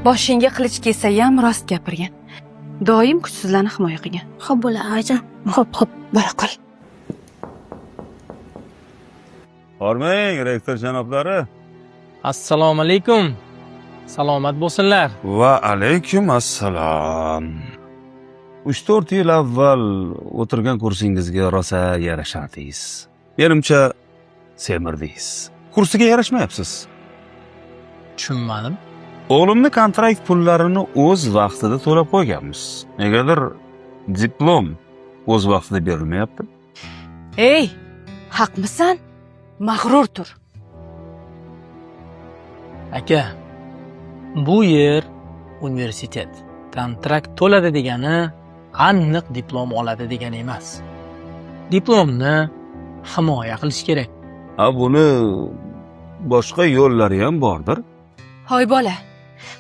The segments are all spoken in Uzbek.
Boshingga qilich kelsa ham rost gapirgan. Doim kuchsizlarni himoya qilgan. Xo'p bo'ladi oyijon. Xo'p, bora qol. Hormang, rektor janoblari. Assalomu alaykum. Salomat bo'lsinlar. Va alaykum assalom. 3-4 yil avval o'tirgan kursingizga rosa yarashardingiz. Menimcha semirdingiz. Kursiga yarashmayapsiz. Tushunmadim. O'g'limni kontrakt pullarini o'z vaqtida to'lab qo'yganmiz. Negadir diplom o'z vaqtida berilmayapti. Ey, haqmisan? Mag'rur tur. Aka, bu yer universitet. Kontrakt to'ladi degani aniq diplom oladi degani emas. Diplomni himoya qilish kerak. Buni boshqa yo'llari ham bordir. Hoy bola,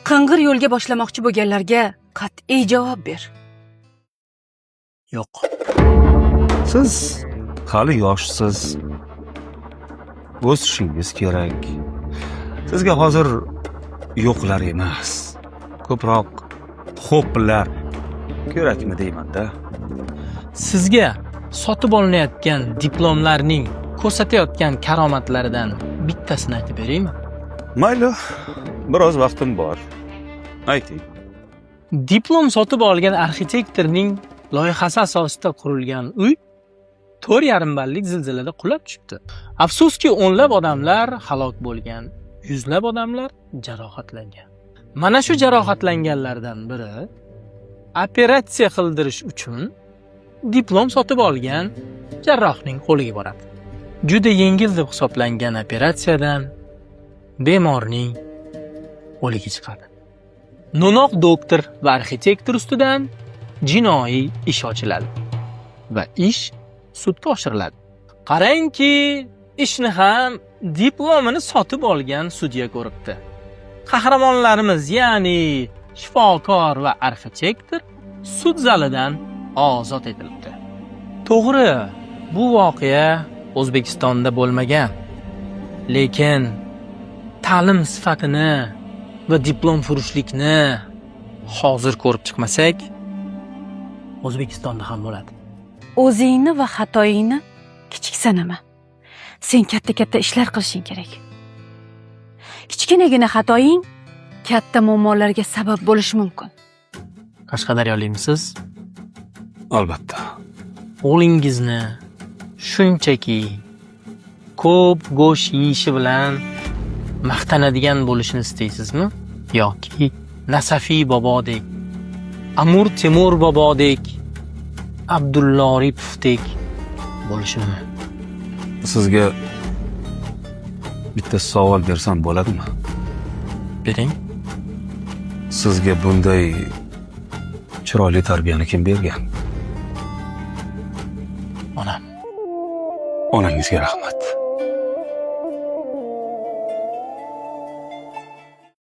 qing'ir yo'lga boshlamoqchi bo'lganlarga qat'iy javob ber. Yo'q. Siz hali yoshsiz. O'sishingiz kerak. Sizga hozir yo'qlar emas, ko'proq xo'plar kerakmi deyman-da. Sizga sotib olinayotgan diplomlarning ko'rsatayotgan karomatlaridan bittasini aytib beraymi? Mayli, biroz vaqtim bor. Ayting. Diplom sotib olgan arxitektorning loyihasi asosida qurilgan uy 4,5 ballik zilzilada qulab tushibdi. Afsuski o'nlab odamlar halok bo'lgan, yuzlab odamlar jarohatlangan. Mana shu jarohatlanganlardan biri operatsiya qildirish uchun diplom sotib olgan jarrohning qo'liga boradi. Juda yengil deb hisoblangan operatsiyadan bemorning o'ligi chiqadi. No'noq doktor va arxitektor ustidan jinoiy ish ochiladi va ish sudga oshiriladi. Qarangki, ishni ham diplomini sotib olgan sudya ko'ribdi. Qahramonlarimiz, ya'ni shifokor va arxitektor sud zalidan ozod etilibdi. To'g'ri, bu voqea O'zbekistonda bo'lmagan. Lekin ta'lim sifatini va diplom furushlikni hozir ko'rib chiqmasak, O'zbekistonda ham bo'ladi. O'zingni va xatoingni kichik sanama. Sen katta ishlar qilishing kerak. Kichkinagina xatoing katta muammolarga sabab bo'lishi mumkin. Qashqadaryolikmisiz? Albatta. O'g'lingizni shunchaki ko'p go'sht yeyishi bilan maqtanadigan bo'lishini istaysizmi? Yoki Nasafiy bobodek, Amur Temur bobodek, Abdulla Oripovdek bo'lishini? Sizga bitta savol bersam bo'ladimi? Bering. Sizga bunday chiroyli tarbiyani kim bergan? Onam. Onangizga rahmat.